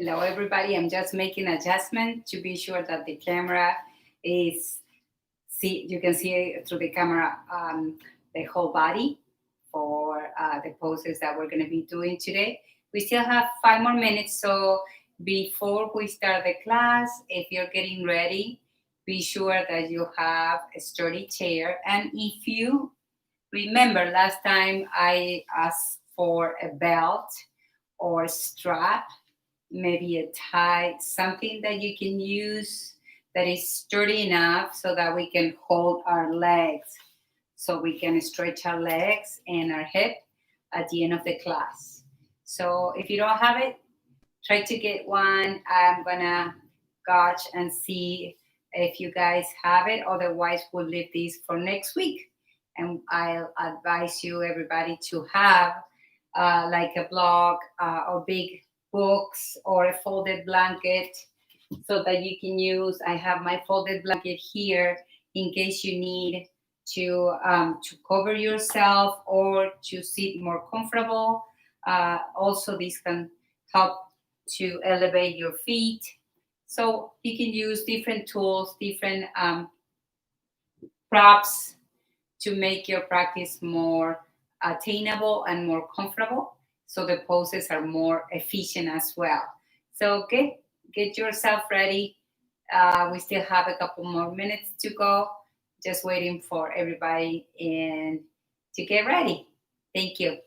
Hello, everybody. I'm just making adjustment to be sure that the camera is see. You can see through the camera the whole body for the poses that we're going to be doing today. We still have 5 more minutes, so before we start the class, if you're getting ready, be sure that you have a sturdy chair. And if you remember, last time I asked for a belt or strap, maybe a tie, something that you can use that is sturdy enough so that we can hold our legs, so we can stretch our legs and our hip at the end of the class. So if you don't have it, try to get one. I'm gonna gauge and see if you guys have it. Otherwise, we'll leave this for next week. And I'll advise you, everybody, to have like a blog or big books or a folded blanket so that you can use. I have my folded blanket here in case you need to cover yourself or to sit more comfortable. Also, this can help to elevate your feet. So you can use different tools, different props to make your practice more attainable and more comfortable. So the poses are more efficient as well. So get yourself ready. We still have a couple more minutes to go. Just waiting for everybody and to get ready. Thank you.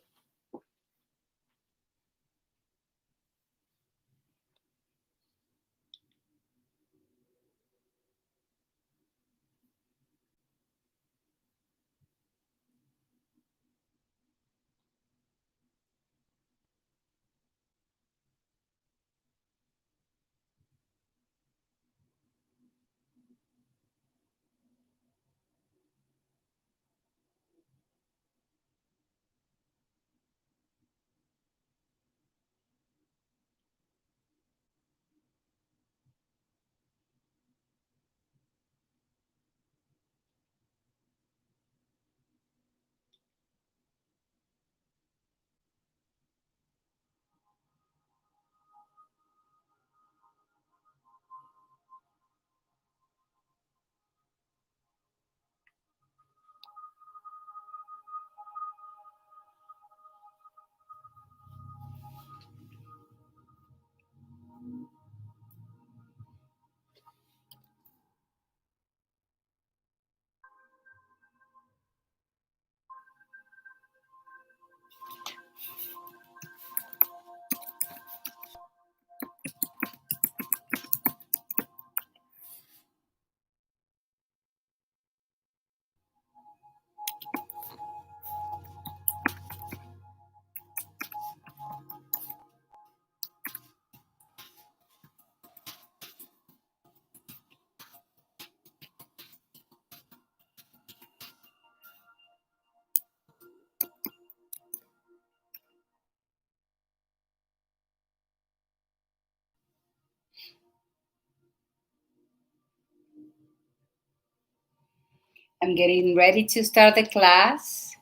I'm getting ready to start the class.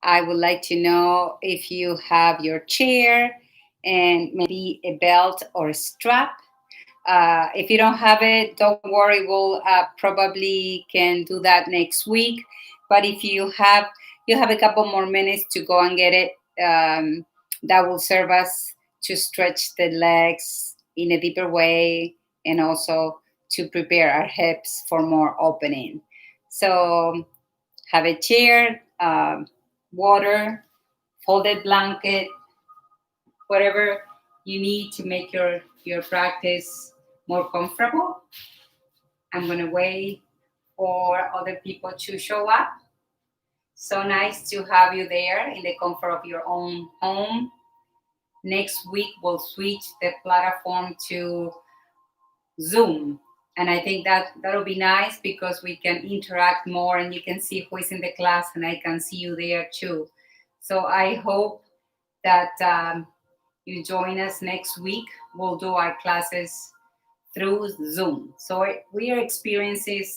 I would like to know if you have your chair and maybe a belt or a strap. If you don't have it, don't worry. We'll probably can do that next week. But if you have a couple more minutes to go and get it. That will serve us to stretch the legs in a deeper way and also to prepare our hips for more opening. So have a chair, water, folded blanket, whatever you need to make your practice more comfortable. I'm going to wait for other people to show up. So nice to have you there in the comfort of your own home. Next week, we'll switch the platform to Zoom. And I think that'll be nice because we can interact more and you can see who is in the class and I can see you there too. So I hope that you join us next week. We'll do our classes through Zoom. So we are experiencing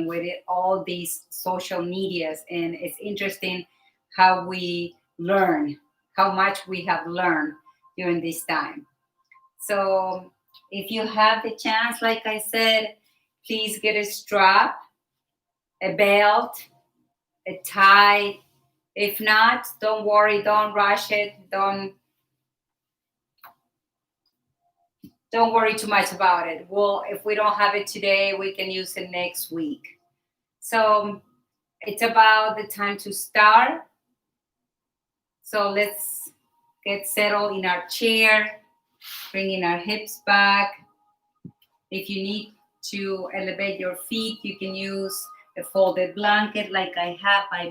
with it all these social medias, and it's interesting how we learn, how much we have learned during this time. So if you have the chance, like I said, please get a strap, a belt, a tie. If not, don't worry, don't rush it, don't worry too much about it. Well, if we don't have it today, we can use it next week. So it's about the time to start. So let's get settled in our chair, bringing our hips back. If you need to elevate your feet, you can use a folded blanket like I have by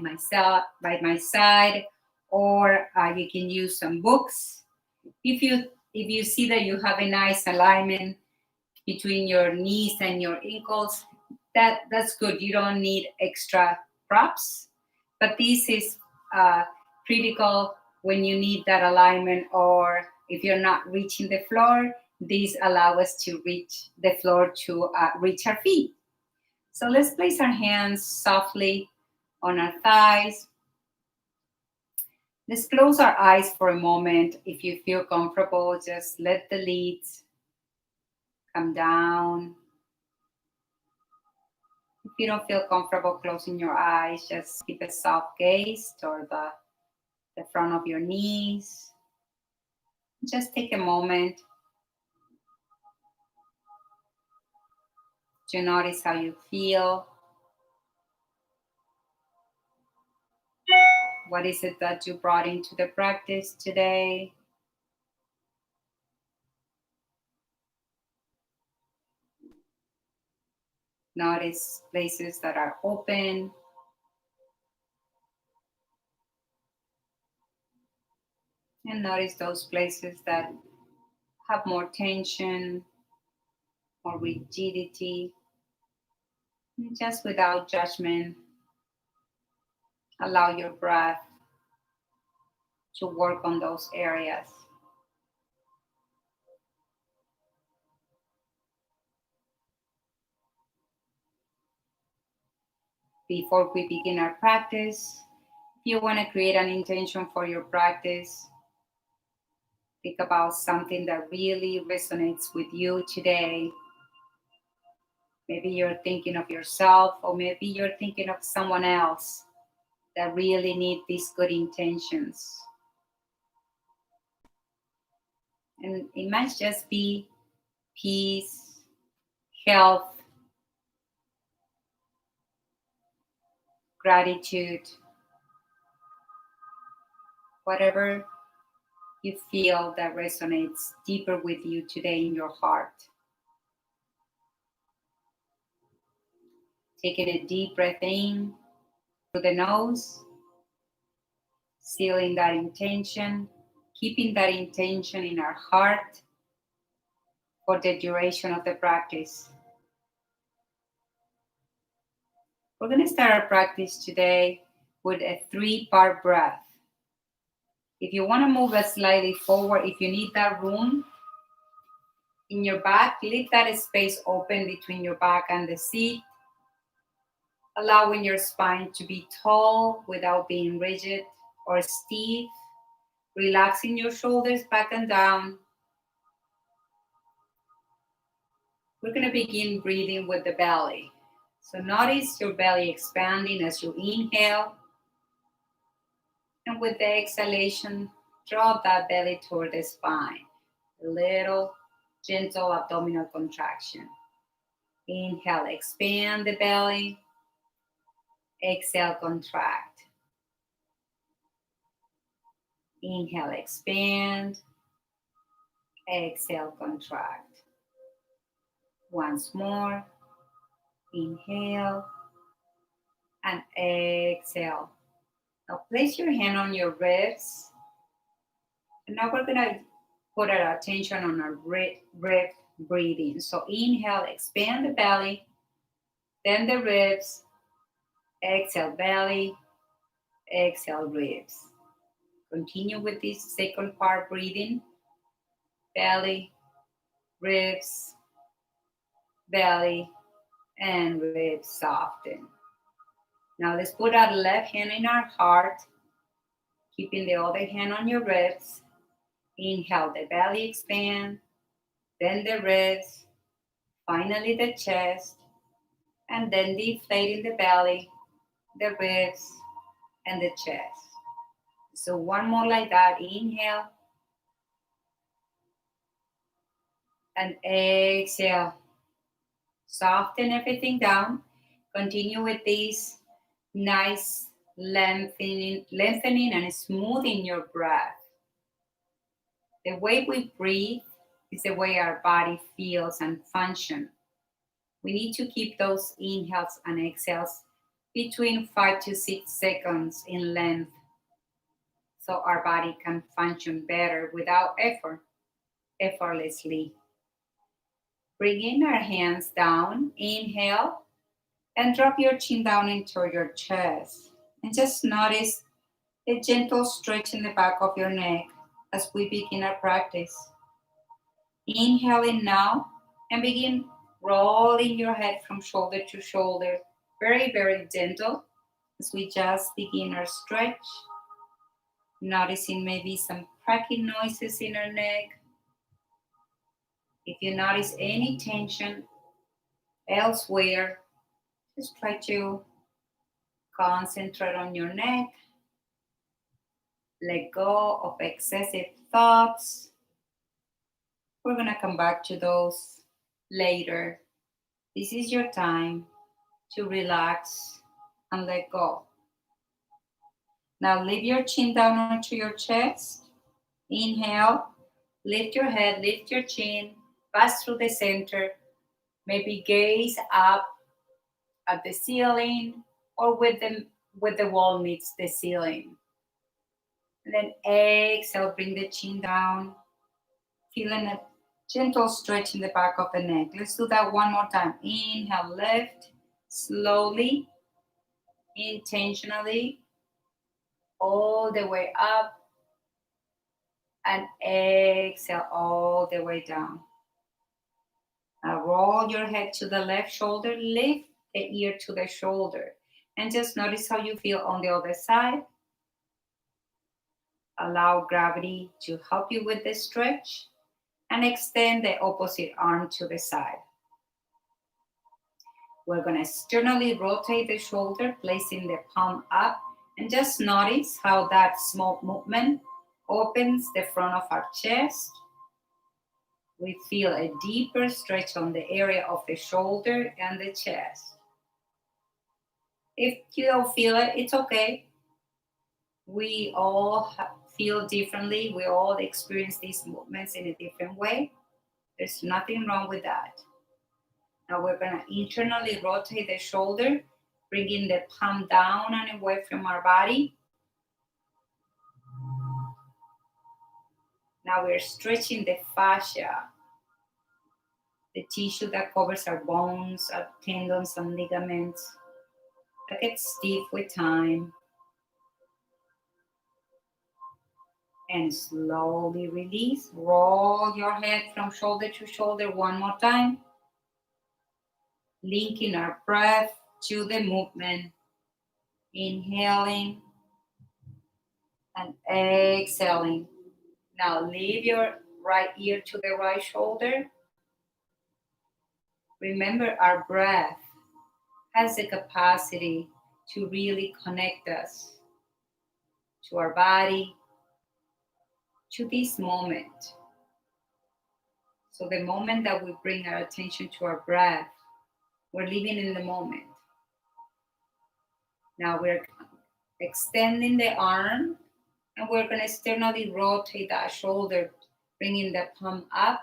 my side, or you can use some books. If you see that you have a nice alignment between your knees and your ankles, that's good. You don't need extra props, but this is critical when you need that alignment, or if you're not reaching the floor. These allow us to reach the floor to reach our feet. So let's place our hands softly on our thighs. Let's close our eyes for a moment. If you feel comfortable, just let the lids come down. If you don't feel comfortable closing your eyes, just keep a soft gaze toward the front of your knees. Just take a moment to notice how you feel. What is it that you brought into the practice today? Notice places that are open. And notice those places that have more tension, more rigidity. And just without judgment, allow your breath to work on those areas. Before we begin our practice, if you want to create an intention for your practice, think about something that really resonates with you today. Maybe you're thinking of yourself, or maybe you're thinking of someone else that really need these good intentions. And it might just be peace, health, gratitude, whatever you feel that resonates deeper with you today in your heart. Taking a deep breath in through the nose, sealing that intention, keeping that intention in our heart for the duration of the practice. We're going to start our practice today with a 3-part breath. If you want to move it slightly forward, if you need that room in your back, leave that space open between your back and the seat, allowing your spine to be tall without being rigid or stiff, relaxing your shoulders back and down. We're going to begin breathing with the belly. So notice your belly expanding as you inhale. And with the exhalation, drop that belly toward the spine. A little gentle abdominal contraction. Inhale, expand the belly. Exhale, contract. Inhale, expand. Exhale, contract. Once more. Inhale and exhale. Now place your hand on your ribs. And now we're going to put our attention on our rib breathing. So inhale, expand the belly, then the ribs. Exhale, belly. Exhale, ribs. Continue with this second part breathing. Belly, ribs, belly, and ribs soften. Now let's put our left hand in our heart, keeping the other hand on your ribs. Inhale, the belly expand, then the ribs, finally the chest, and then deflating the belly, the ribs, and the chest. So one more like that. Inhale and exhale. Soften everything down. Continue with this nice lengthening and smoothing your breath. The way we breathe is the way our body feels and functions. We need to keep those inhales and exhales between 5 to 6 seconds in length so our body can function better without effort, effortlessly. Bringing our hands down, inhale, and drop your chin down into your chest. And just notice a gentle stretch in the back of your neck as we begin our practice. Inhaling now and begin rolling your head from shoulder to shoulder. Very, very gentle as we just begin our stretch. Noticing maybe some cracking noises in our neck. If you notice any tension elsewhere, just try to concentrate on your neck. Let go of excessive thoughts. We're going to come back to those later. This is your time to relax and let go. Now leave your chin down onto your chest. Inhale, lift your head, lift your chin, pass through the center. Maybe gaze up at the ceiling or with the wall meets the ceiling. And then exhale, bring the chin down, feeling a gentle stretch in the back of the neck. Let's do that one more time. Inhale, lift, slowly, intentionally, all the way up, and exhale all the way down. Now roll your head to the left shoulder, lift the ear to the shoulder, and just notice how you feel on the other side. Allow gravity to help you with the stretch and extend the opposite arm to the side. We're going to externally rotate the shoulder, placing the palm up, and just notice how that small movement opens the front of our chest. We feel a deeper stretch on the area of the shoulder and the chest. If you don't feel it, it's okay. We all feel differently. We all experience these movements in a different way. There's nothing wrong with that. Now we're going to internally rotate the shoulder, bringing the palm down and away from our body. Now we're stretching the fascia, the tissue that covers our bones, our tendons, and ligaments that get stiff with time. And slowly release. Roll your head from shoulder to shoulder one more time. Linking our breath to the movement. Inhaling and exhaling. Now leave your right ear to the right shoulder. Remember, our breath has the capacity to really connect us to our body, to this moment. So the moment that we bring our attention to our breath, we're living in the moment. Now we're extending the arm, and we're going to externally rotate that shoulder, bringing the palm up,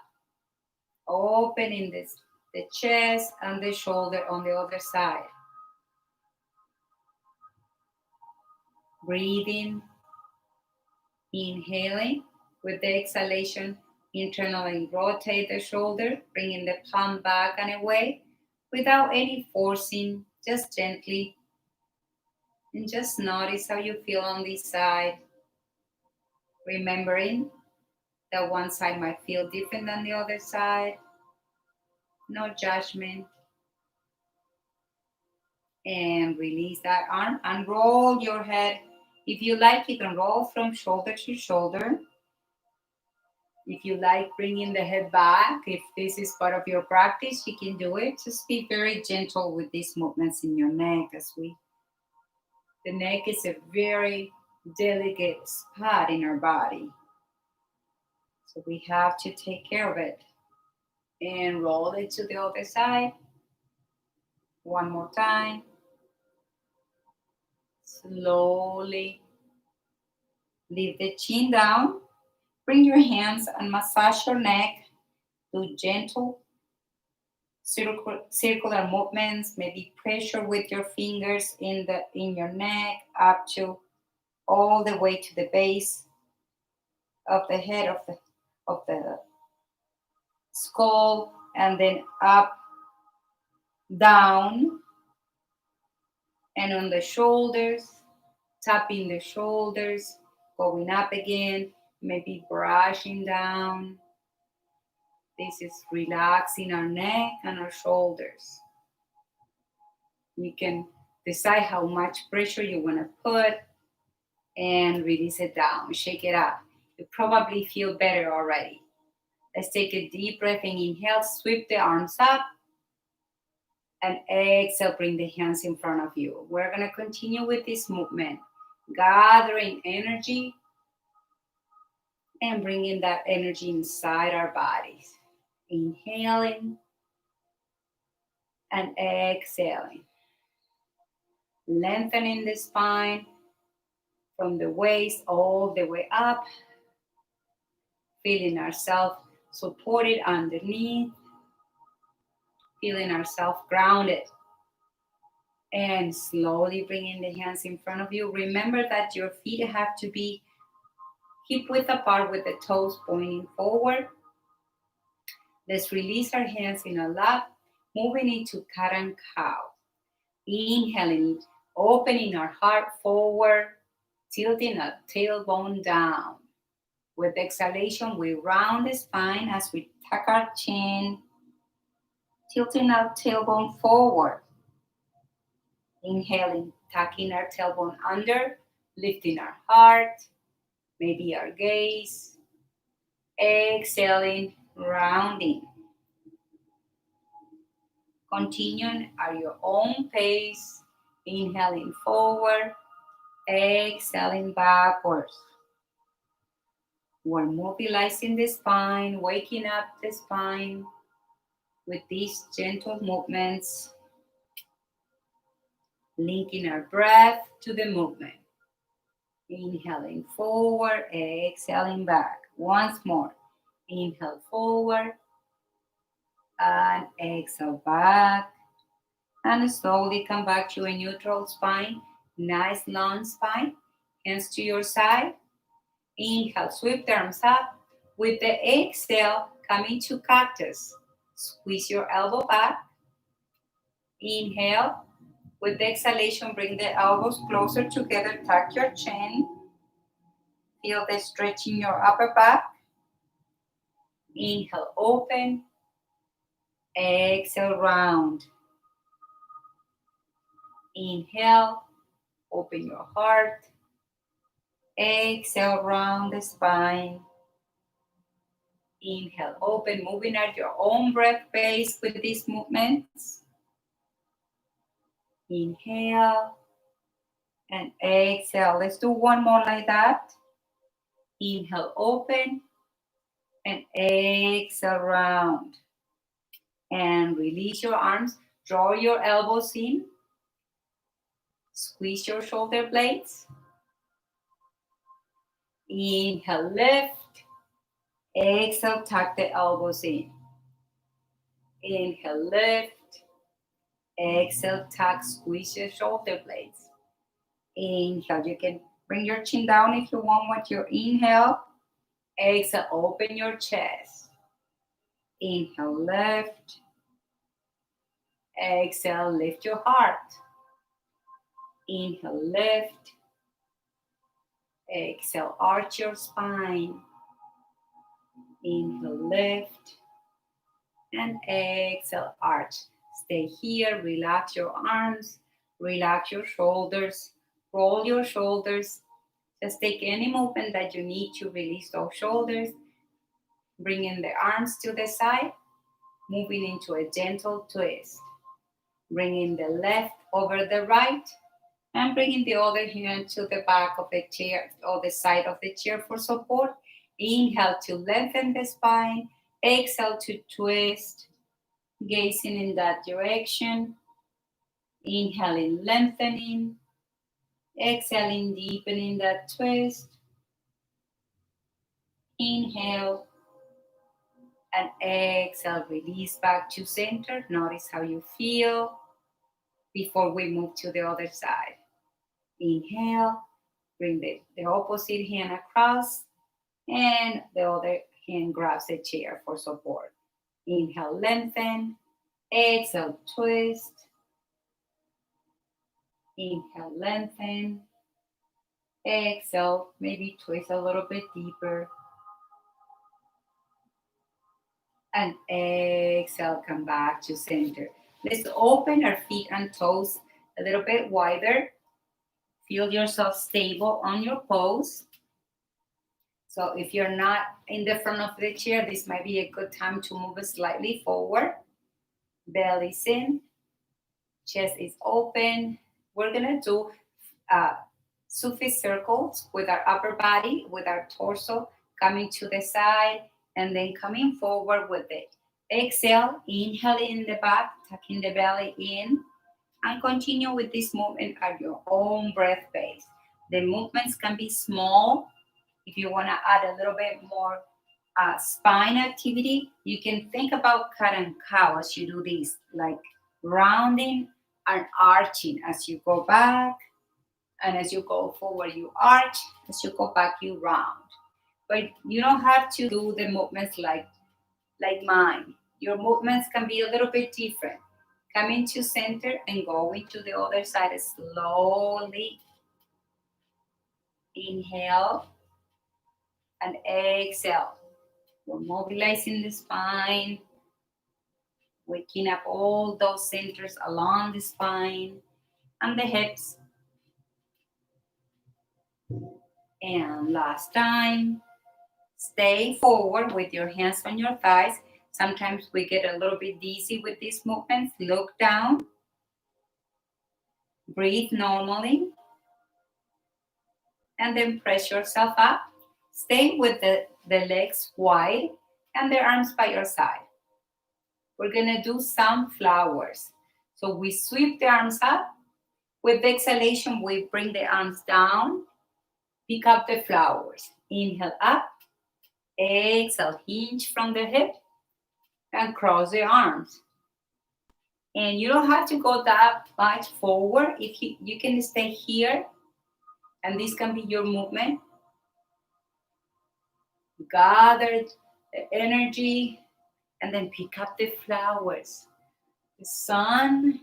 opening the chest and the shoulder on the other side. Breathing, inhaling. With the exhalation, internally rotate the shoulder, bringing the palm back and away without any forcing, just gently. And just notice how you feel on this side. Remembering that one side might feel different than the other side. No judgment. And release that arm and roll your head. If you like, you can roll from shoulder to shoulder. If you like bringing the head back, if this is part of your practice, you can do it. Just be very gentle with these movements in your neck the neck is a very delicate spot in our body. So we have to take care of it. And roll it to the other side. One more time. Slowly leave the chin down. Bring your hands and massage your neck. Do gentle circular movements. Maybe pressure with your fingers in your neck up to all the way to the base of the head of the skull, and then up, down, and on the shoulders, tapping the shoulders, going up again, maybe brushing down. This is relaxing our neck and our shoulders. You can decide how much pressure you want to put and release it down, shake it up. You probably feel better already. Let's take a deep breath and inhale, sweep the arms up, and exhale, bring the hands in front of you. We're going to continue with this movement, gathering energy and bringing that energy inside our bodies. Inhaling and exhaling. Lengthening the spine from the waist all the way up. Feeling ourselves supported underneath. Feeling ourselves grounded. And slowly bringing the hands in front of you. Remember that your feet have to be hip width apart with the toes pointing forward. Let's release our hands in our lap, moving into cat and cow. Inhaling, opening our heart forward, tilting our tailbone down. With exhalation, we round the spine as we tuck our chin, tilting our tailbone forward. Inhaling, tucking our tailbone under, lifting our heart, maybe our gaze. Exhaling, rounding. Continuing at your own pace. Inhaling forward, exhaling backwards. We're mobilizing the spine, waking up the spine with these gentle movements, linking our breath to the movement. Inhaling forward, exhaling back. Once more. Inhale forward and exhale back. And slowly come back to a neutral spine. Nice long spine. Hands to your side. Inhale, sweep the arms up. With the exhale, come into cactus. Squeeze your elbow back. Inhale. With the exhalation, bring the elbows closer together. Tuck your chin. Feel the stretch in your upper back. Inhale, open. Exhale, round. Inhale, open your heart. Exhale, round the spine. Inhale, open, moving at your own breath pace with these movements. Inhale and exhale. Let's do one more like that. Inhale, open, and exhale, round. And release your arms. Draw your elbows in. Squeeze your shoulder blades. Inhale, lift. Exhale, tuck the elbows in. Inhale, lift. Exhale, tuck, squeeze your shoulder blades. Inhale, you can bring your chin down if you want with your inhale. Exhale, open your chest. Inhale, lift. Exhale, lift your heart. Inhale, lift. Exhale, arch your spine. Inhale, lift. And exhale, arch. Stay here, relax your arms, relax your shoulders, roll your shoulders. Just take any movement that you need to release those shoulders. Bringing the arms to the side, moving into a gentle twist. Bringing the left over the right, and bringing the other hand to the back of the chair or the side of the chair for support. Inhale to lengthen the spine. Exhale to twist, gazing in that direction. Inhaling, lengthening. Exhaling, deepening that twist. Inhale and exhale, release back to center. Notice how you feel before we move to the other side. Inhale, bring the opposite hand across, and the other hand grabs the chair for support. Inhale, lengthen. Exhale, twist. Inhale, lengthen. Exhale, maybe twist a little bit deeper. And exhale, come back to center. Let's open our feet and toes a little bit wider. Feel yourself stable on your pose. So if you're not in the front of the chair, this might be a good time to move slightly forward. Belly's in, chest is open. We're gonna do Sufi circles with our upper body, with our torso coming to the side, and then coming forward with it. Exhale, inhale in the back, tucking the belly in, and continue with this movement at your own breath pace. The movements can be small. If you want to add a little bit more spine activity, you can think about cat and cow as you do this, like rounding and arching. As you go back and as you go forward, you arch. As you go back, you round. But you don't have to do the movements like mine. Your movements can be a little bit different. Coming to center and going to the other side slowly. Inhale and exhale. We're mobilizing the spine, waking up all those centers along the spine and the hips. And last time, stay forward with your hands on your thighs. Sometimes we get a little bit dizzy with these movements. Look down. Breathe normally. And then press yourself up. Stay with the legs wide and the arms by your side. We're gonna do some flowers. So we sweep the arms up. With exhalation, we bring the arms down. Pick up the flowers. Inhale up. Exhale, hinge from the hip and cross the arms. And you don't have to go that much forward. If you can stay here, and this can be your movement. Gather the energy and then pick up the flowers. The sun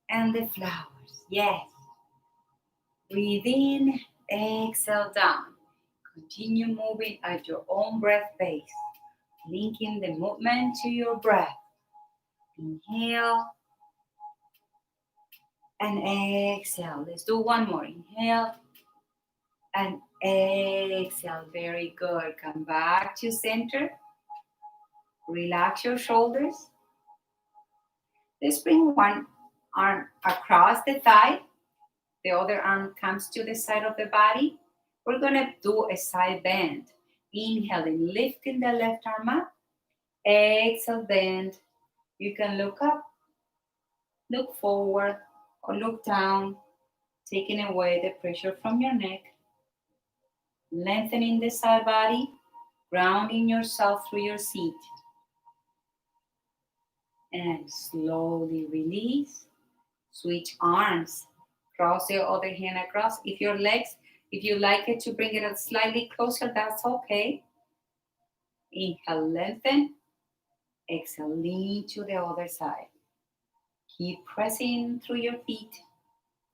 and the flowers. Yes. Breathe in, exhale down. Continue moving at your own breath pace, linking the movement to your breath. Inhale and exhale. Let's do one more. Inhale and exhale. Very good. Come back to center. Relax your shoulders. Let's bring one arm across the thigh. The other arm comes to the side of the body. We're going to do a side bend. Inhaling, lifting the left arm up. Exhale, bend. You can look up, look forward, or look down, taking away the pressure from your neck. Lengthening the side body, grounding yourself through your seat. And slowly release. Switch arms. Cross your other hand across. If you like it to bring it up slightly closer, that's okay. Inhale, lengthen. Exhale, lean to the other side. Keep pressing through your feet,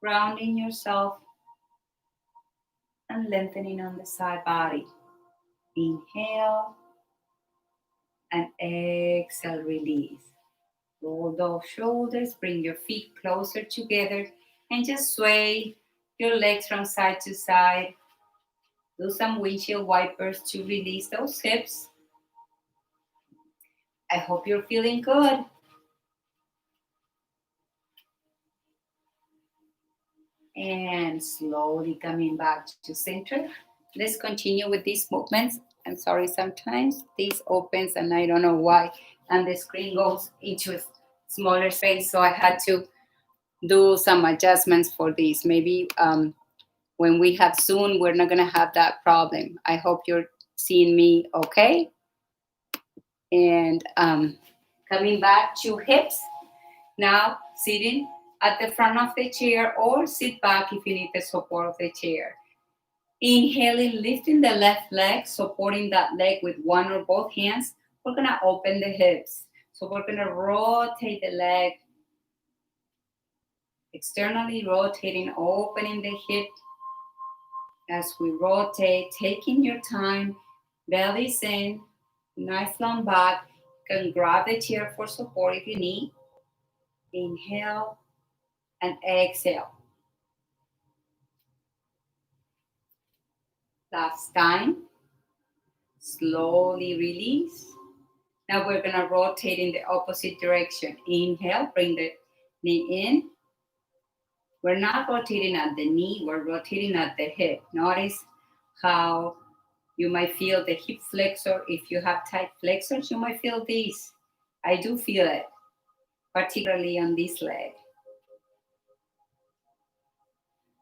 grounding yourself, and lengthening on the side body. Inhale, and exhale, release. Roll those shoulders, bring your feet closer together, and just sway your legs from side to side. Do some windshield wipers to release those hips. I hope you're feeling good. And slowly coming back to center. Let's continue with these movements. I'm sorry, sometimes this opens and I don't know why. And the screen goes into a smaller space. So I had to do some adjustments for this. Maybe when we have Zoom, we're not going to have that problem. I hope you're seeing me okay. And coming back to hips. Now sitting at the front of the chair or sit back if you need the support of the chair. Inhaling, lifting the left leg, supporting that leg with one or both hands. We're going to open the hips. So we're going to rotate the leg externally, rotating, opening the hip. As we rotate, taking your time, belly's in, nice long back. You can grab the chair for support if you need. Inhale and exhale. Last time. Slowly release. Now we're going to rotate in the opposite direction. Inhale, bring the knee in. We're not rotating at the knee, we're rotating at the hip. Notice how you might feel the hip flexor. If you have tight flexors, you might feel this. I do feel it, particularly on this leg.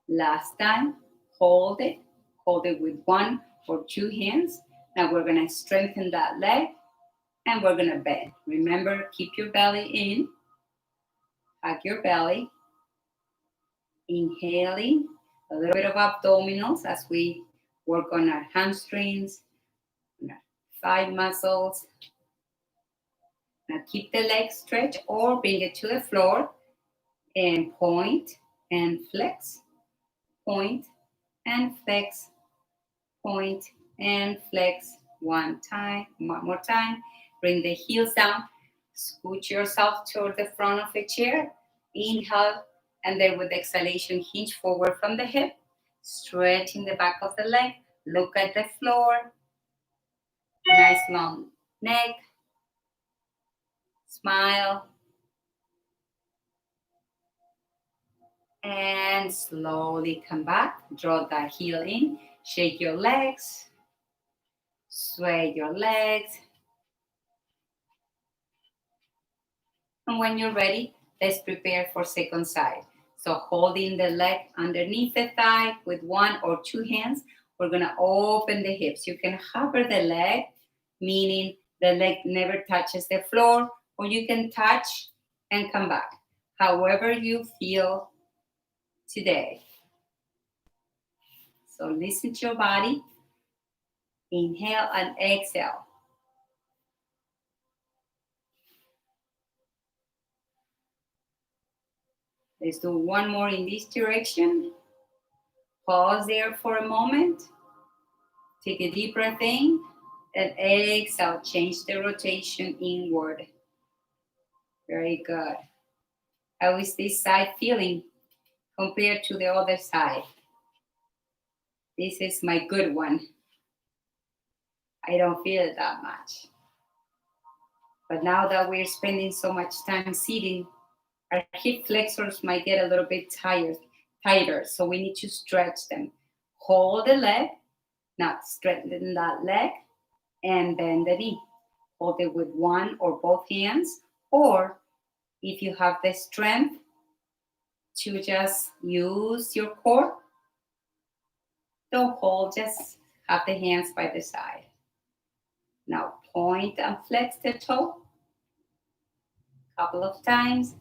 Last time, hold it. Hold it with one or two hands. Now we're going to strengthen that leg and we're going to bend. Remember, keep your belly in. Hug your belly. Inhaling, a little bit of abdominals as we work on our hamstrings, on our thigh muscles. Now keep the leg stretched or bring it to the floor and point and flex, point and flex, point and flex. One more time. Bring the heels down. Scoot yourself toward the front of the chair. Inhale, and then with exhalation, hinge forward from the hip. Stretching the back of the leg. Look at the floor. Nice long neck. Smile. And slowly come back. Draw that heel in. Shake your legs. Sway your legs. And when you're ready, let's prepare for second side. So holding the leg underneath the thigh with one or two hands, we're gonna open the hips. You can hover the leg, meaning the leg never touches the floor, or you can touch and come back. However you feel today. So listen to your body. Inhale and exhale. Let's do one more in this direction. Pause there for a moment. Take a deep breath in and exhale. Change the rotation inward. Very good. How is this side feeling compared to the other side? This is my good one. I don't feel it that much. But now that we're spending so much time sitting, our hip flexors might get a little bit tighter. So we need to stretch them. Hold the leg. Now strengthen that leg and bend the knee. Hold it with one or both hands, or if you have the strength to just use your core, don't hold, just have the hands by the side. Now point and flex the toe a couple of times.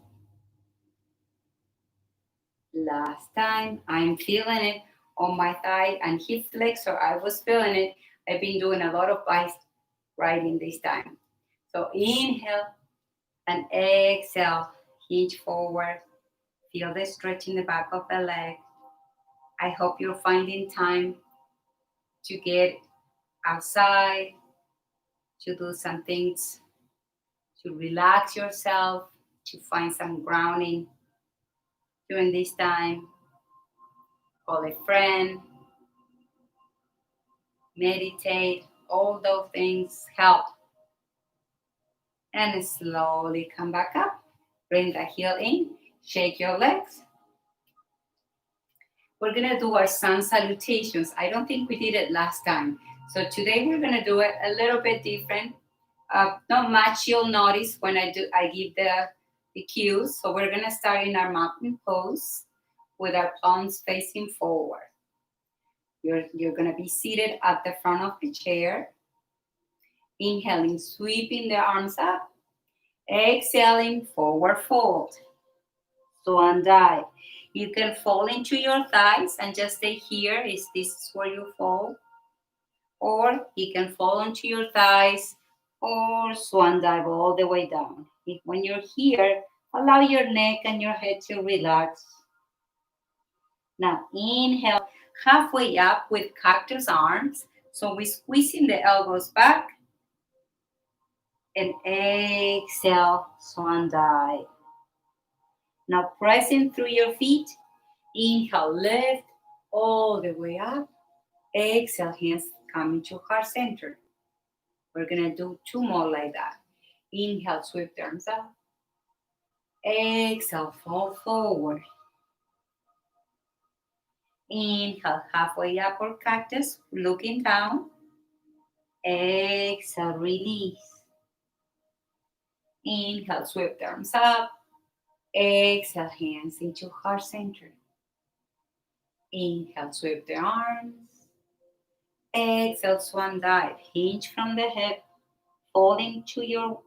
Last time, I'm feeling it on my thigh and hip flexor. I was feeling it. I've been doing a lot of bike riding this time. So inhale and exhale, hinge forward. Feel the stretch in the back of the leg. I hope you're finding time to get outside, to do some things, to relax yourself, to find some grounding during this time. Call a friend, meditate, all those things help. And slowly come back up. Bring the heel in, shake your legs. We're gonna do our sun salutations. I don't think we did it last time. So today we're gonna do it a little bit different. Not much you'll notice when I give the cues. So we're gonna start in our mountain pose with our palms facing forward. You're gonna be seated at the front of the chair. Inhaling, sweeping the arms up. Exhaling, forward fold. Swan dive. You can fall into your thighs and just stay here. Is this where you fall? Or you can fall onto your thighs or swan dive all the way down. When you're here, allow your neck and your head to relax. Now inhale, halfway up with cactus arms. So we're squeezing the elbows back. And exhale, swan dive. Now pressing through your feet. Inhale, lift all the way up. Exhale, hands come into heart center. We're gonna do 2 more like that. Inhale, sweep the arms up. Exhale, fall forward. Inhale, halfway up or cactus, looking down. Exhale, release. Inhale, sweep the arms up. Exhale, hands into heart center. Inhale, sweep the arms. Exhale, swan dive. Hinge from the hip, falling to your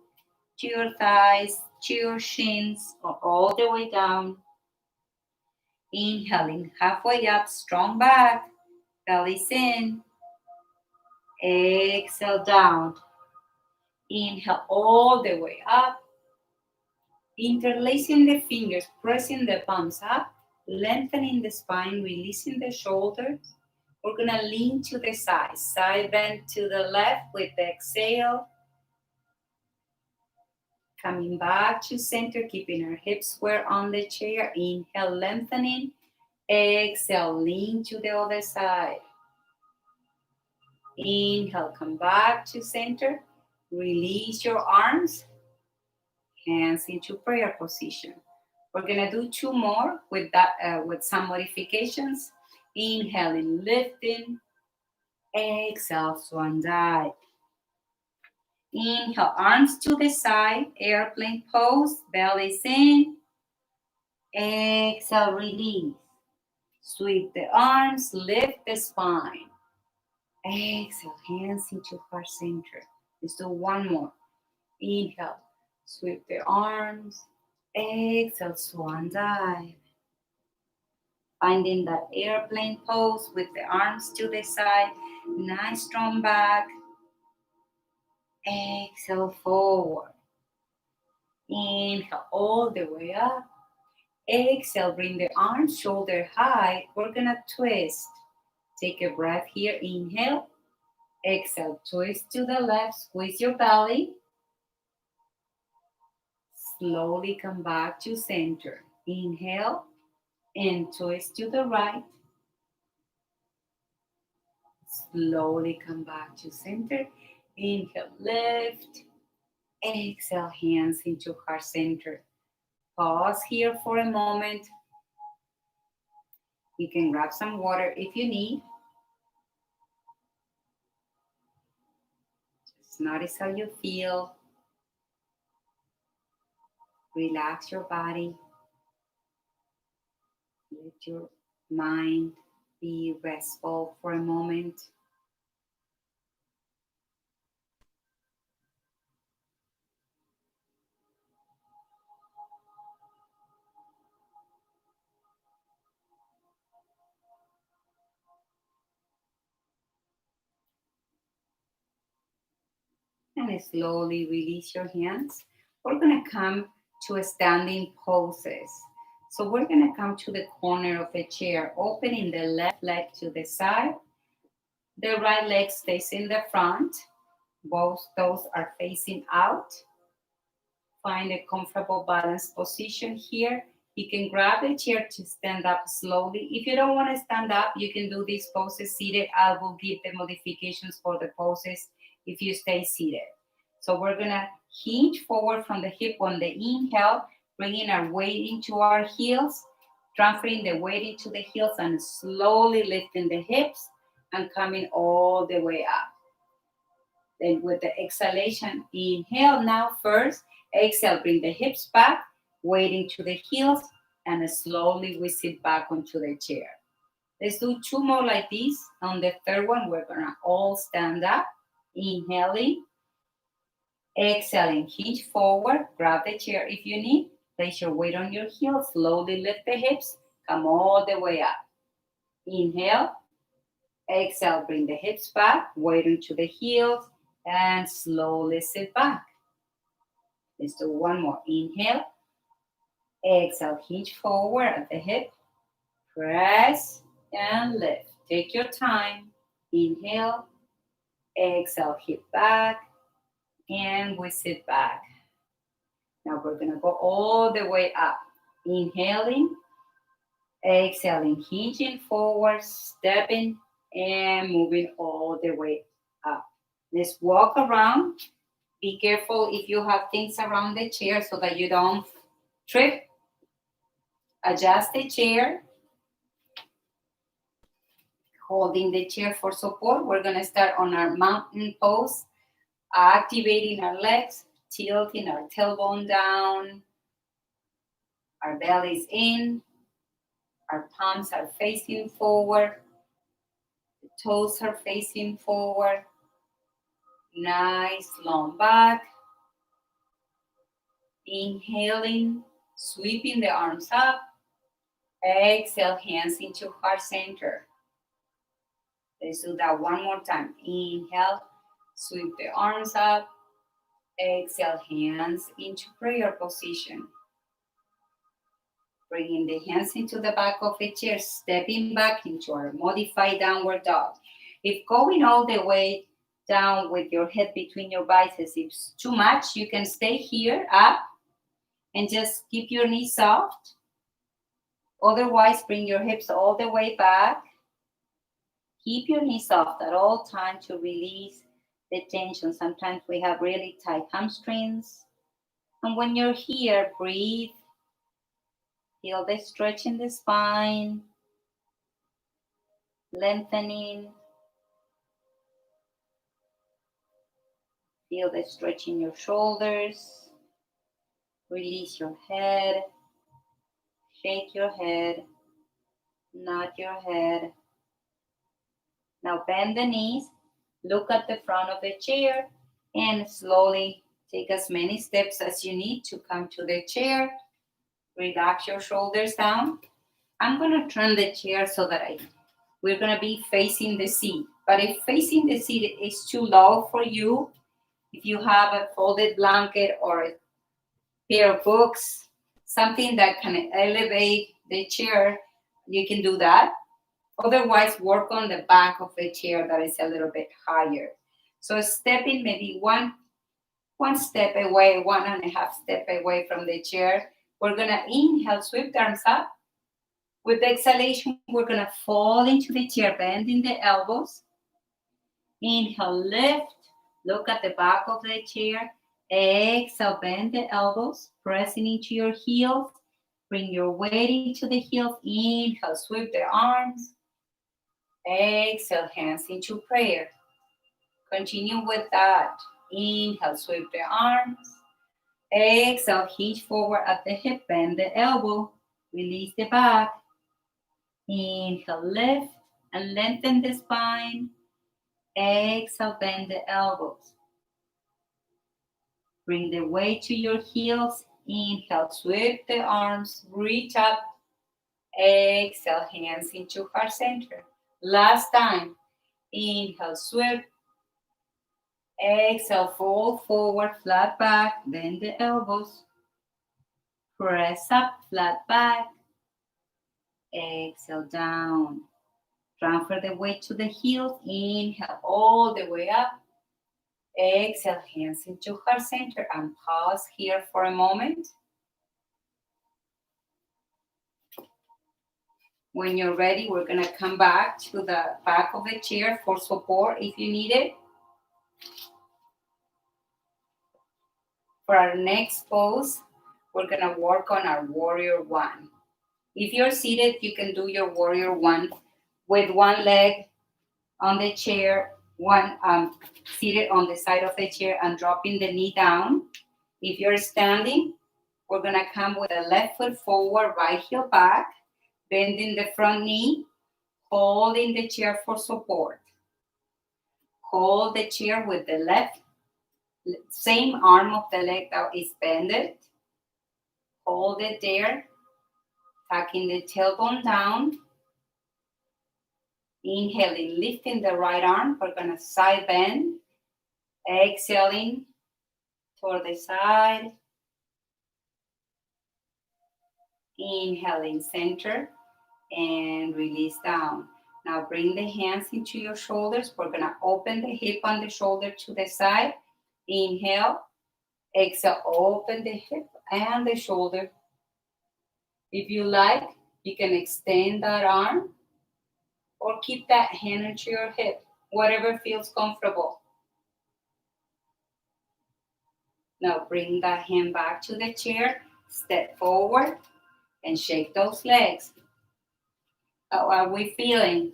thighs, to your shins, or all the way down. Inhaling, halfway up, strong back, belly's in. Exhale, down. Inhale all the way up. Interlacing the fingers, pressing the palms up, lengthening the spine, releasing the shoulders. We're gonna lean to the side bend to the left with the exhale. Coming back to center, keeping our hips square on the chair. Inhale, lengthening. Exhale, lean to the other side. Inhale, come back to center. Release your arms. Hands into prayer position. We're gonna do 2 more with some modifications. Inhaling, lifting. Exhale, swan dive. Inhale, arms to the side, airplane pose, belly's in. Exhale, release. Sweep the arms, lift the spine. Exhale, hands into heart center. Let's do 1 more. Inhale, sweep the arms. Exhale, swan dive. Finding that airplane pose with the arms to the side. Nice strong back. Exhale, forward. Inhale all the way up. Exhale, bring the arms shoulder high. We're gonna twist. Take a breath here. Inhale. Exhale, twist to the left. Squeeze your belly. Slowly come back to center. Inhale and twist to the right. Slowly come back to center. Inhale, lift. Exhale, hands into heart center. Pause here for a moment. You can grab some water if you need. Just notice how you feel. Relax your body. Let your mind be restful for a moment. And slowly release your hands. We're going to come to a standing poses. So we're going to come to the corner of the chair, opening the left leg to the side. The right leg stays in the front. Both toes are facing out. Find a comfortable balanced position here. You can grab the chair to stand up slowly. If you don't want to stand up, you can do these poses seated. I will give the modifications for the poses if you stay seated. So we're gonna hinge forward from the hip on the inhale, bringing our weight into our heels, transferring the weight into the heels and slowly lifting the hips and coming all the way up. Then with the exhalation, inhale now first, exhale, bring the hips back, weight into the heels, and slowly we sit back onto the chair. Let's do 2 more like this. On the third one, we're gonna all stand up, inhaling, exhaling, hinge forward, grab the chair if you need, place your weight on your heels, slowly lift the hips, come all the way up. Inhale, exhale, bring the hips back, weight into the heels, and slowly sit back. Let's do 1 more. Inhale, exhale, hinge forward at the hip, press and lift. Take your time. Inhale, exhale, hip back, and we sit back. Now we're gonna go all the way up. Inhaling, exhaling, hinging forward, stepping, and moving all the way up. Let's walk around. Be careful if you have things around the chair so that you don't trip. Adjust the chair. Holding the chair for support. We're gonna start on our mountain pose, activating our legs, tilting our tailbone down, our belly's in, our palms are facing forward, the toes are facing forward, nice long back. Inhaling, sweeping the arms up, exhale, hands into heart center. Let's do that 1 more time. Inhale, sweep the arms up, exhale, hands into prayer position. Bringing the hands into the back of the chair, stepping back into our modified downward dog. If going all the way down with your head between your biceps is too much, you can stay here up and just keep your knees soft. Otherwise, bring your hips all the way back. Keep your knees soft at all times to release the tension. Sometimes we have really tight hamstrings. And when you're here, breathe. Feel the stretch in the spine, lengthening. Feel the stretch in your shoulders. Release your head. Shake your head. Nod your head. Now bend the knees. Look at the front of the chair and slowly take as many steps as you need to come to the chair. Relax your shoulders down. I'm going to turn the chair so that we're going to be facing the seat. But if facing the seat is too low for you, if you have a folded blanket or a pair of books, something that can elevate the chair, you can do that. Otherwise, work on the back of the chair that is a little bit higher. So stepping maybe one step away, 1.5 steps away from the chair. We're going to inhale, sweep the arms up. With the exhalation, we're going to fall into the chair, bending the elbows. Inhale, lift. Look at the back of the chair. Exhale, bend the elbows, pressing into your heels. Bring your weight into the heels. Inhale, sweep the arms. Exhale, hands into prayer. Continue with that. Inhale, sweep the arms. Exhale, hinge forward at the hip, bend the elbow. Release the back. Inhale, lift and lengthen the spine. Exhale, bend the elbows. Bring the weight to your heels. Inhale, sweep the arms, reach up. Exhale, hands into heart center. Last time. Inhale, sweep. Exhale, fold forward, flat back, bend the elbows. Press up, flat back. Exhale, down. Transfer the weight to the heels. Inhale, all the way up. Exhale, hands into heart center and pause here for a moment. When you're ready, we're going to come back to the back of the chair for support if you need it. For our next pose, we're gonna work on our warrior one. If you're seated, you can do your warrior one with one leg on the chair, one seated on the side of the chair and dropping the knee down. If you're standing, we're gonna come with the left foot forward, right heel back, bending the front knee, holding the chair for support. Hold the chair with the left, same arm of the leg that is bended. Hold it there, tucking the tailbone down. Inhaling, lifting the right arm. We're gonna side bend. Exhaling toward the side. Inhaling, center, and release down. Now bring the hands into your shoulders. We're gonna open the hip on the shoulder to the side. Inhale, exhale, open the hip and the shoulder. If you like, you can extend that arm or keep that hand into your hip, whatever feels comfortable. Now bring that hand back to the chair, step forward, and shake those legs. How are we feeling?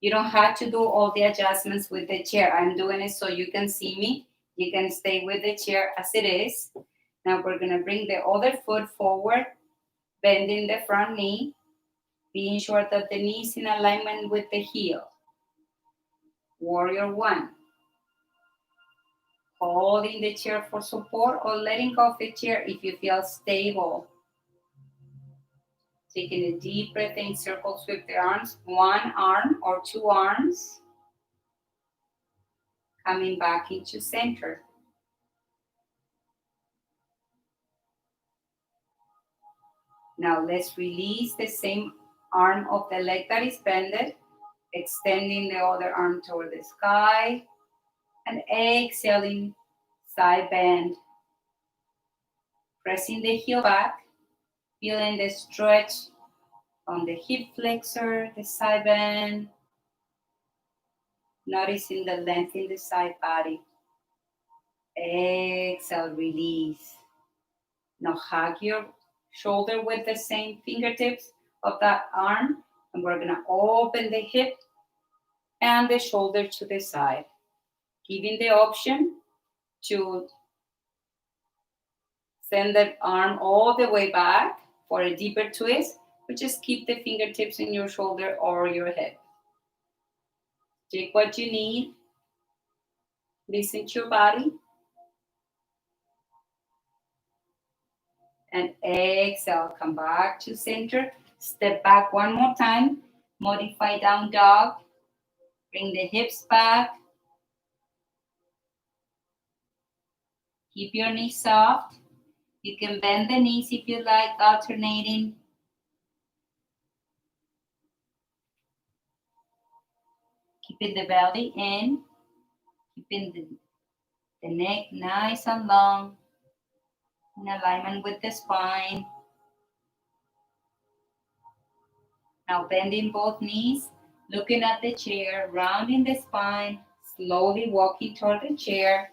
You don't have to do all the adjustments with the chair. I'm doing it so you can see me. You can stay with the chair as it is. Now we're gonna bring the other foot forward, bending the front knee, being sure that the knee is in alignment with the heel. Warrior one. Holding the chair for support or letting go of the chair if you feel stable. Taking a deep breath in, circles with the arms, one arm or two arms. Coming back into center. Now let's release the same arm of the leg that is bended, extending the other arm toward the sky, and exhaling, side bend. Pressing the heel back, feeling the stretch on the hip flexor, the side bend, noticing the length in the side body. Exhale, release. Now hug your shoulder with the same fingertips of that arm, and we're gonna open the hip and the shoulder to the side, giving the option to send the arm all the way back for a deeper twist, but just keep the fingertips in your shoulder or your hip. Take what you need. Listen to your body. And exhale, come back to center. Step back one more time. Modify down dog. Bring the hips back. Keep your knees soft. You can bend the knees if you like, alternating. Keeping the belly in. Keeping the neck nice and long. In alignment with the spine. Now bending both knees, looking at the chair, rounding the spine, slowly walking toward the chair.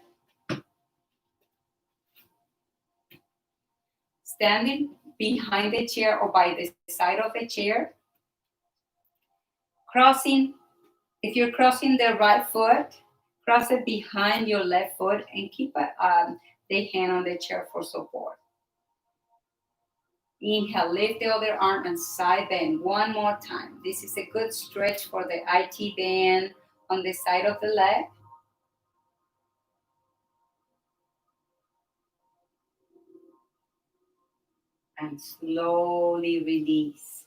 Standing behind the chair or by the side of the chair. Crossing, if you're crossing the right foot, cross it behind your left foot and keep the hand on the chair for support. Inhale, lift the other arm and side bend one more time. This is a good stretch for the IT band on the side of the leg. And slowly release.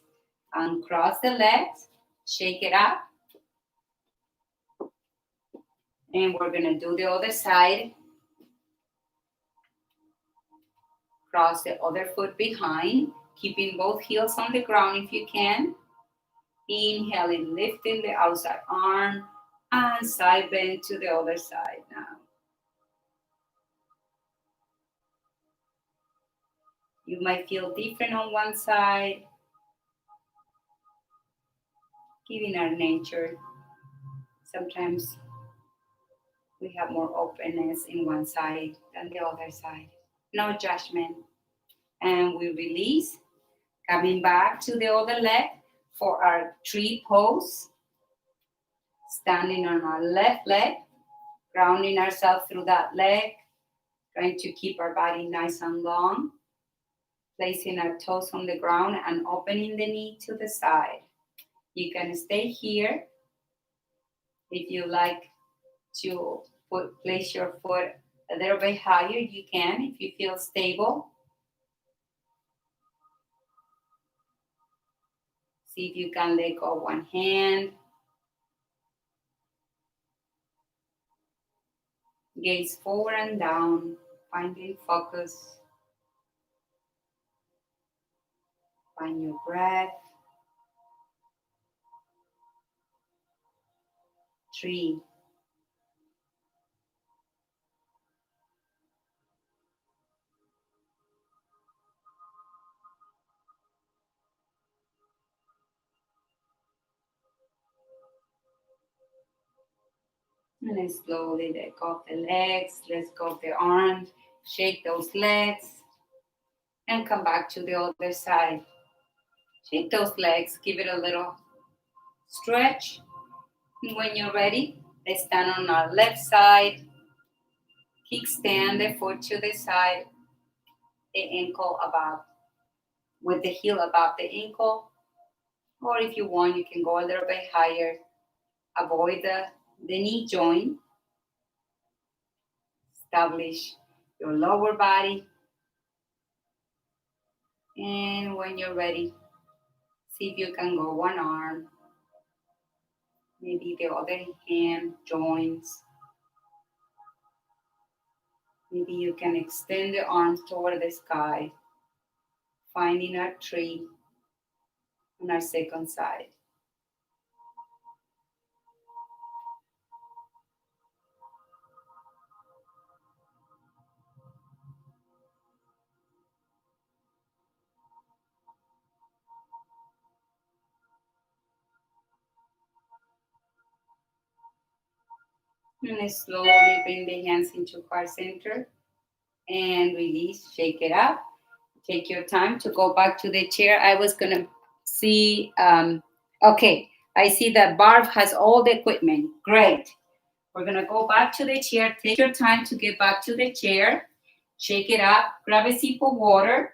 Uncross the legs, shake it up. And we're gonna do the other side. Cross the other foot behind, keeping both heels on the ground if you can. Inhaling, lifting the outside arm and side bend to the other side now. You might feel different on one side. Giving our nature sometimes We have more openness in one side than the other side. No judgment. And we release, coming back to the other leg for our tree pose. Standing on our left leg, grounding ourselves through that leg, trying to keep our body nice and long, placing our toes on the ground and opening the knee to the side. You can stay here. If you like to place your foot a little bit higher, you can if you feel stable. See if you can let go one hand. Gaze forward and down, finding focus. Find your breath. 3. And then slowly let go of the legs, let go of the arms, shake those legs, and come back to the other side. Shake those legs, give it a little stretch. And when you're ready, let's stand on our left side, kickstand the foot to the side, the ankle above, with the heel above the ankle. Or if you want, you can go a little bit higher. Avoid the knee joint. Establish your lower body. And when you're ready, see if you can go one arm, maybe the other hand joins. Maybe you can extend the arms toward the sky, finding our tree on our second side. And slowly bring the hands into heart center and release, shake it up. Take your time to go back to the chair. I was going to see, okay, I see that Barb has all the equipment. Great. We're going to go back to the chair. Take your time to get back to the chair. Shake it up. Grab a sip of water.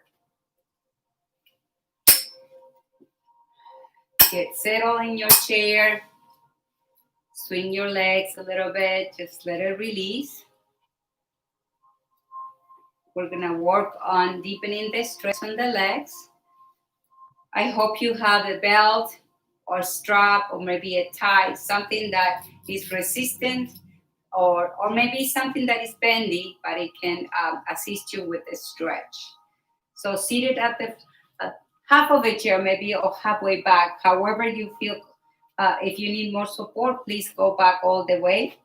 Get settled in your chair. Swing your legs a little bit. Just let it release. We're going to work on deepening the stretch on the legs. I hope you have a belt or strap or maybe a tie, something that is resistant or maybe something that is bendy, but it can assist you with the stretch. So seated at the half of the chair, maybe or halfway back, however you feel. If you need more support, please go back all the way.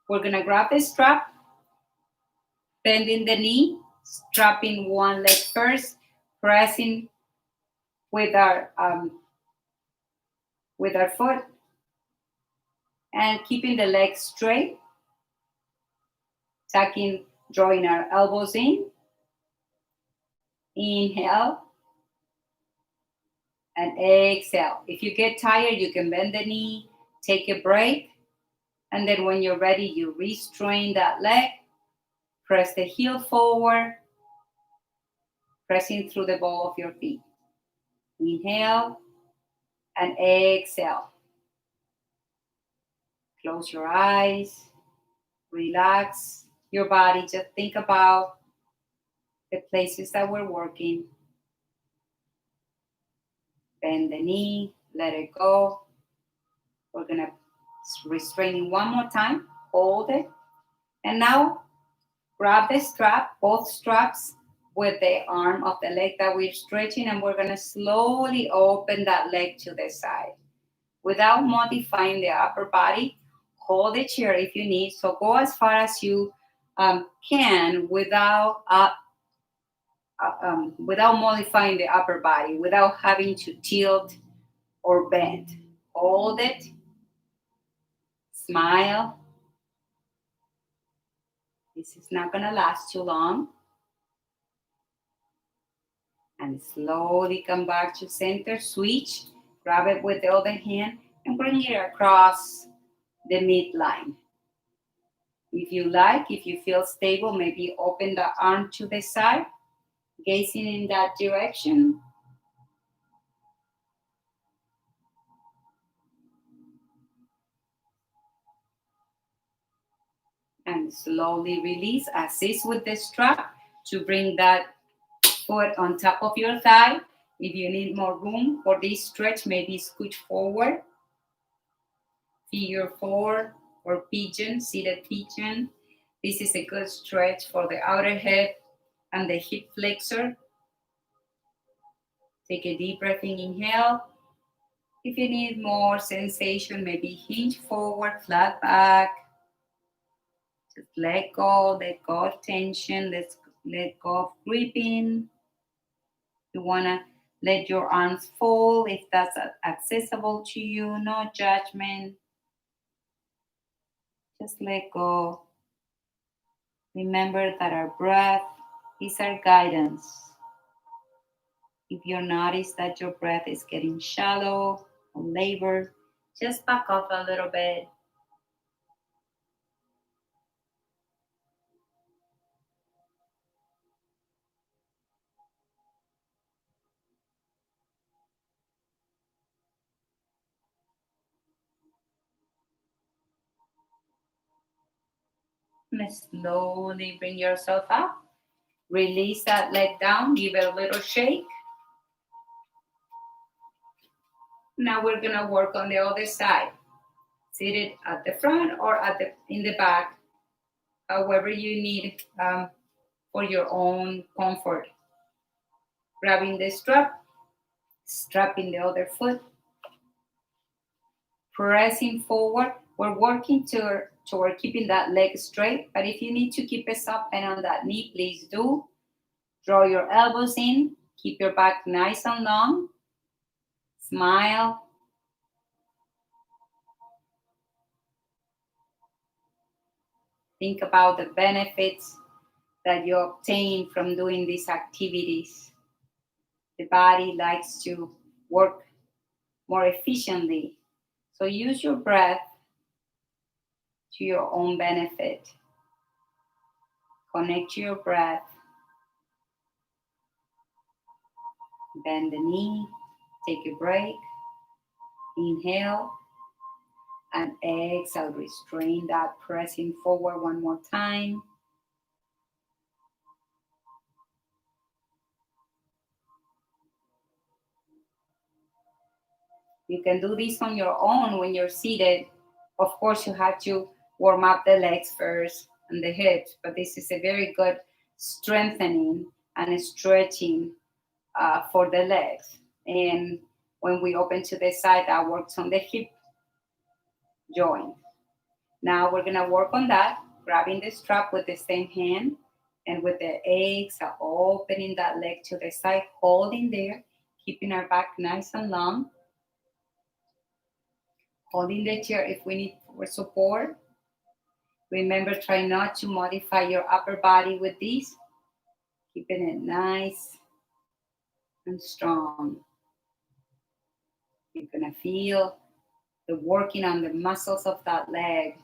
We're going to grab the strap, bending the knee, strapping one leg first, pressing with our foot, and keeping the legs straight, tucking, drawing our elbows in. Inhale and exhale. If you get tired, you can bend the knee, take a break, and then when you're ready, you restrain that leg, press the heel forward, pressing through the ball of your feet. Inhale and exhale. Close your eyes, relax your body. Just think about the places that we're working. Bend the knee, let it go. We're going to restrain it one more time. Hold it. And now grab the strap, both straps, with the arm of the leg that we're stretching, and we're going to slowly open that leg to the side without modifying the upper body. Hold the chair if you need. So go as far as you can without modifying the upper body, without having to tilt or bend. Hold it. Smile. This is not going to last too long. And slowly come back to center. Switch. Grab it with the other hand and bring it across the midline. If you like, if you feel stable, maybe open the arm to the side, gazing in that direction. And slowly release. Assist with the strap to bring that foot on top of your thigh. If you need more room for this stretch, maybe scooch forward. Figure four or pigeon, seated pigeon. This is a good stretch for the outer hip and the hip flexor. Take a deep breath in, inhale. If you need more sensation, maybe hinge forward, flat back. Just let go of tension, let go of gripping. You wanna let your arms fall if that's accessible to you, no judgment. Just let go. Remember that our breath is our guidance. If you notice that your breath is getting shallow or labored, just back off a little bit. And slowly bring yourself up. Release that leg down, give it a little shake. Now we're gonna work on the other side. Seated at the front or in the back, however you need for your own comfort. Grabbing the strap, strapping the other foot, pressing forward. We're working toward keeping that leg straight, but if you need to keep it soft and on that knee, please do. Draw your elbows in, keep your back nice and long. Smile. Think about the benefits that you obtain from doing these activities. The body likes to work more efficiently. So use your breath to your own benefit. Connect to your breath. Bend the knee. Take a break. Inhale. And exhale. Restrain that pressing forward one more time. You can do this on your own when you're seated. Of course, you have to warm up the legs first and the hips, but this is a very good strengthening and stretching for the legs. And when we open to the side, that works on the hip joint. Now we're gonna work on that, grabbing the strap with the same hand and with the exhale, opening that leg to the side, holding there, keeping our back nice and long. Holding the chair if we need for support. Remember, try not to modify your upper body with these. Keeping it nice and strong. You're gonna feel the working on the muscles of that leg.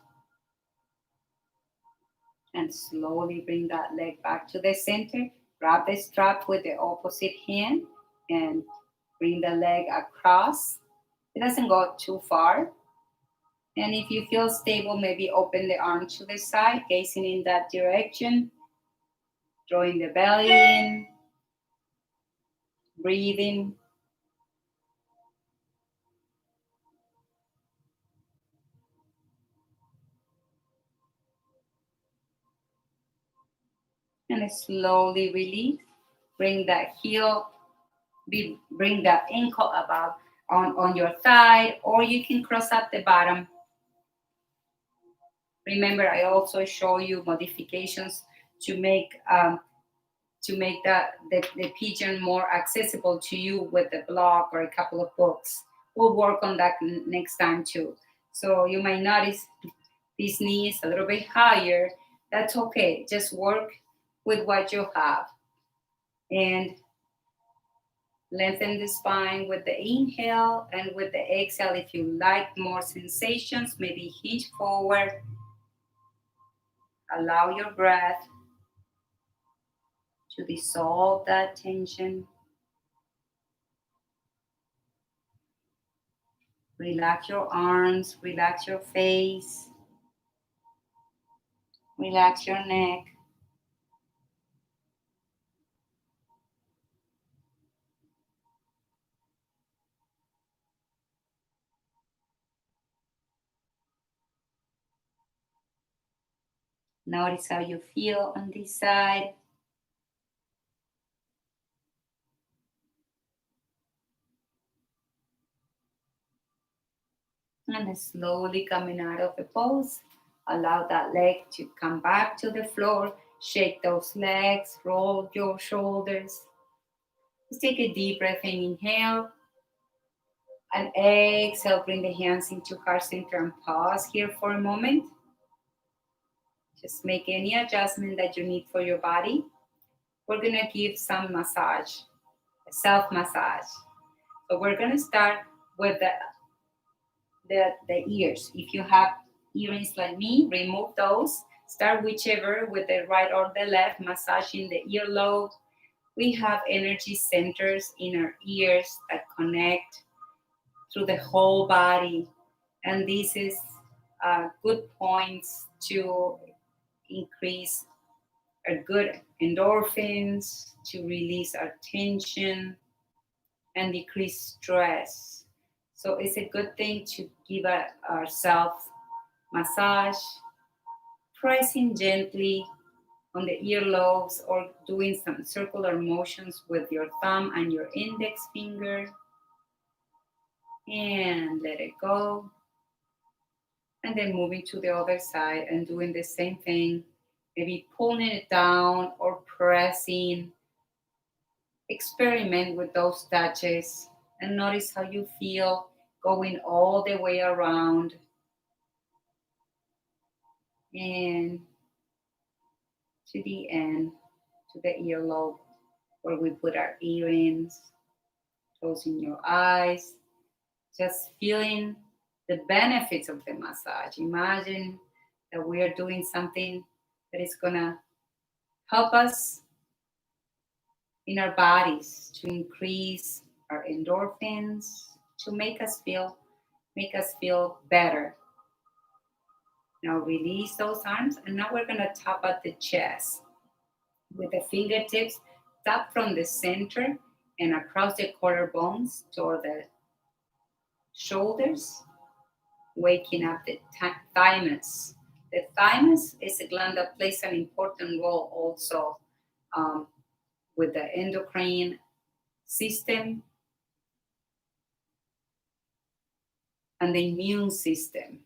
And slowly bring that leg back to the center. Grab the strap with the opposite hand and bring the leg across. It doesn't go too far. And if you feel stable, maybe open the arm to the side, gazing in that direction, drawing the belly in, breathing. And slowly release. Bring that heel, bring that ankle above on your thigh, or you can cross at the bottom. Remember, I also show you modifications to make the pigeon more accessible to you with a blog or a couple of books. We'll work on that next time too. So you might notice these knees a little bit higher. That's okay. Just work with what you have. And lengthen the spine with the inhale, and with the exhale, if you like more sensations, maybe hinge forward. Allow your breath to dissolve that tension. Relax your arms, relax your face, relax your neck. Notice how you feel on this side. And then slowly coming out of the pose, allow that leg to come back to the floor. Shake those legs, roll your shoulders. Just take a deep breath in, inhale. And exhale, bring the hands into heart center and pause here for a moment. Just make any adjustment that you need for your body. We're gonna give some massage, self massage. So we're gonna start with the ears. If you have earrings like me, remove those. Start whichever, with the right or the left, massaging the earlobe. We have energy centers in our ears that connect through the whole body. And this is good points to increase our good endorphins, to release our tension and decrease stress. So it's a good thing to give ourselves massage, pressing gently on the earlobes or doing some circular motions with your thumb and your index finger. And let it go. And then moving to the other side and doing the same thing, maybe pulling it down or pressing. Experiment with those touches and notice how you feel going all the way around and to the end, to the earlobe where we put our earrings. Closing your eyes, just feeling the benefits of the massage. Imagine that we are doing something that is going to help us in our bodies to increase our endorphins, to make us feel better. Now release those arms, and now we're gonna tap at the chest with the fingertips. Tap from the center and across the collarbones toward the shoulders, waking up the thymus. The thymus is a gland that plays an important role also with the endocrine system and the immune system.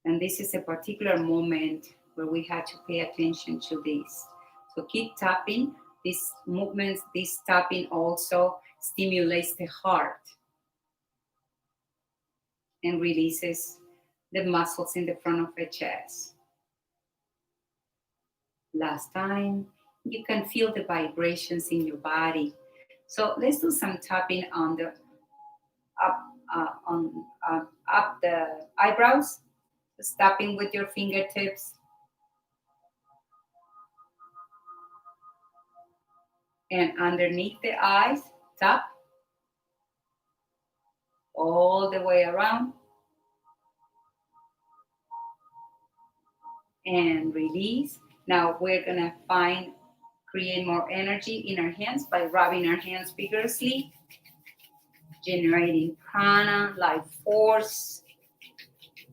And this is a particular moment where we had to pay attention to this. So keep tapping. These movements, this tapping also stimulates the heart and releases the muscles in the front of the chest. Last time, you can feel the vibrations in your body. So let's do some tapping on the up the eyebrows. Just tapping with your fingertips. And underneath the eyes, tap all the way around. And release. Now we're gonna create more energy in our hands by rubbing our hands vigorously, generating prana, life force.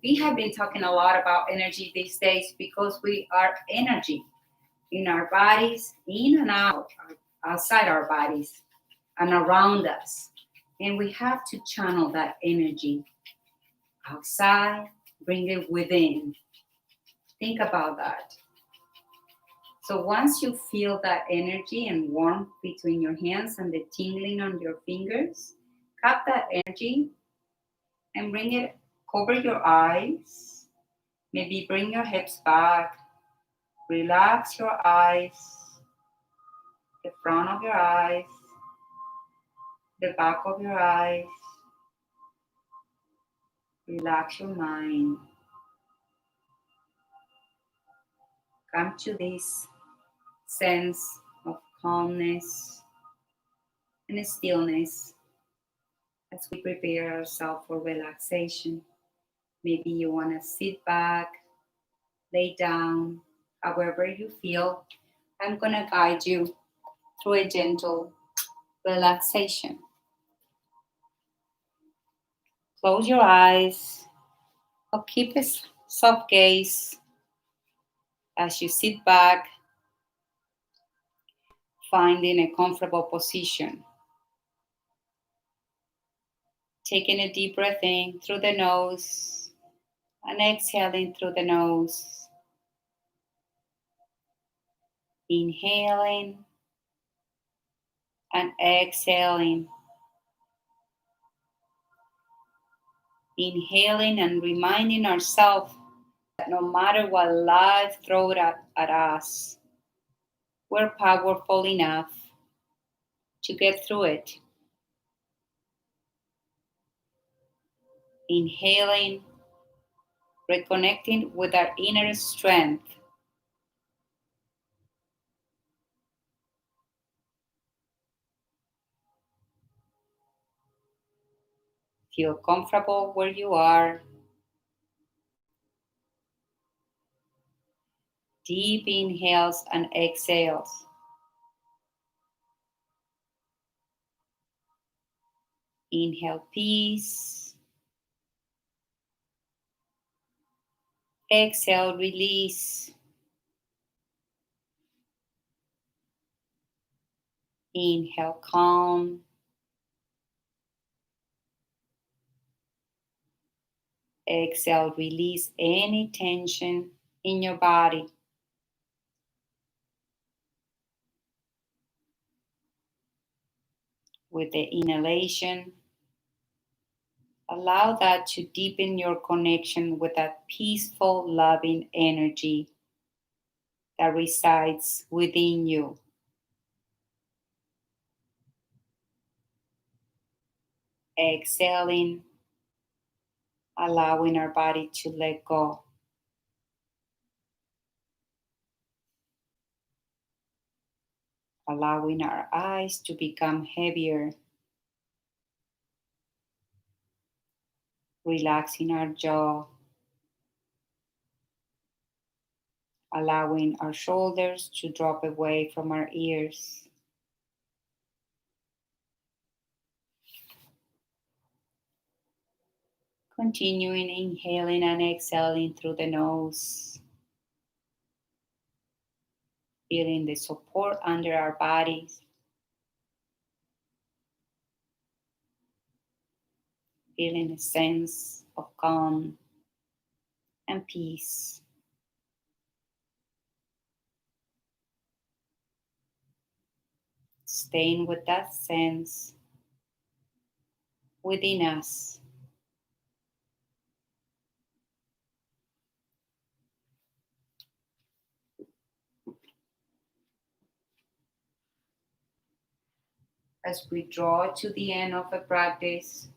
We have been talking a lot about energy these days because we are energy in our bodies, in and out, outside our bodies, and around us. And we have to channel that energy outside, bring it within. Think about that. So once you feel that energy and warmth between your hands and the tingling on your fingers, cap that energy and bring it Cover your eyes. Maybe bring your hips back. Relax your eyes, the front of your eyes, the back of your eyes. Relax your mind. Come to this sense of calmness and stillness as we prepare ourselves for relaxation. Maybe you want to sit back, lay down, however you feel. I'm going to guide you through a gentle relaxation. Close your eyes or keep a soft gaze as you sit back, finding a comfortable position. Taking a deep breath in through the nose and exhaling through the nose. Inhaling and exhaling. Inhaling and reminding ourselves that no matter what life throws at us, we're powerful enough to get through it. Inhaling, reconnecting with our inner strength. Feel comfortable where you are. Deep inhales and exhales. Inhale peace. Exhale release. Inhale calm. Exhale release any tension in your body. With the inhalation, allow that to deepen your connection with that peaceful, loving energy that resides within you. Exhaling, allowing our body to let go. Allowing our eyes to become heavier. Relaxing our jaw. Allowing our shoulders to drop away from our ears. Continuing inhaling and exhaling through the nose. Feeling the support under our bodies. Feeling a sense of calm and peace. Staying with that sense within us. As we draw to the end of a practice,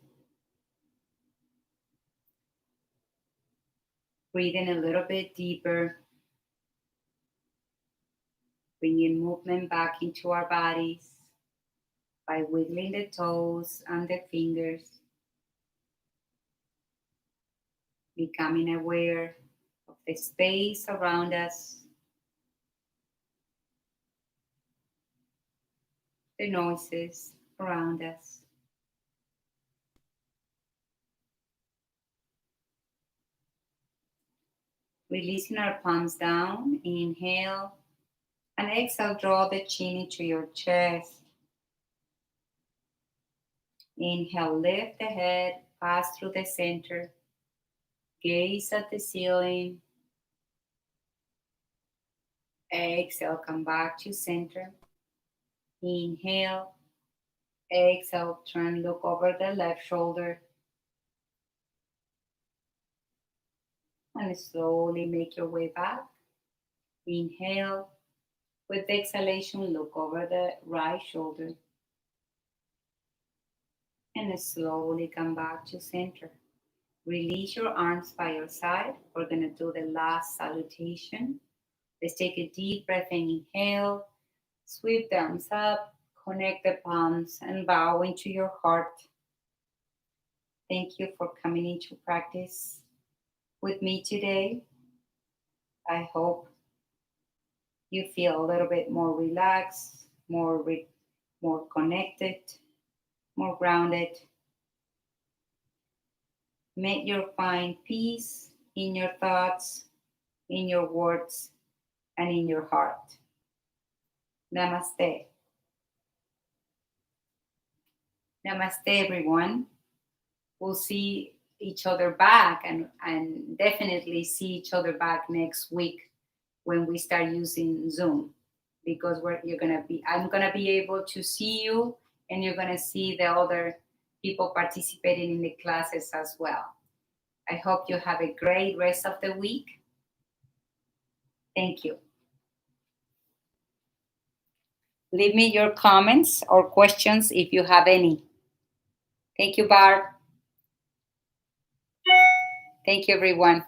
breathing a little bit deeper, bringing movement back into our bodies by wiggling the toes and the fingers, becoming aware of the space around us, the noises around us. Releasing our palms down, inhale, and exhale, draw the chin into your chest. Inhale, lift the head, pass through the center, gaze at the ceiling. Exhale, come back to center. Inhale, exhale, turn, look over the left shoulder. And slowly make your way back. Inhale. With exhalation, look over the right shoulder. And slowly come back to center. Release your arms by your side. We're going to do the last salutation. Let's take a deep breath and inhale. Sweep the arms up. Connect the palms and bow into your heart. Thank you for coming into practice with me today. I hope you feel a little bit more relaxed, more connected, more grounded. May you find peace in your thoughts, in your words, and in your heart. Namaste. Namaste, everyone. We'll see each other back and definitely see each other back next week when we start using Zoom, because I'm gonna be able to see you, and you're gonna see the other people participating in the classes as well. I hope you have a great rest of the week. Thank you. Leave me your comments or questions if you have any. Thank you, Barb. Thank you, everyone.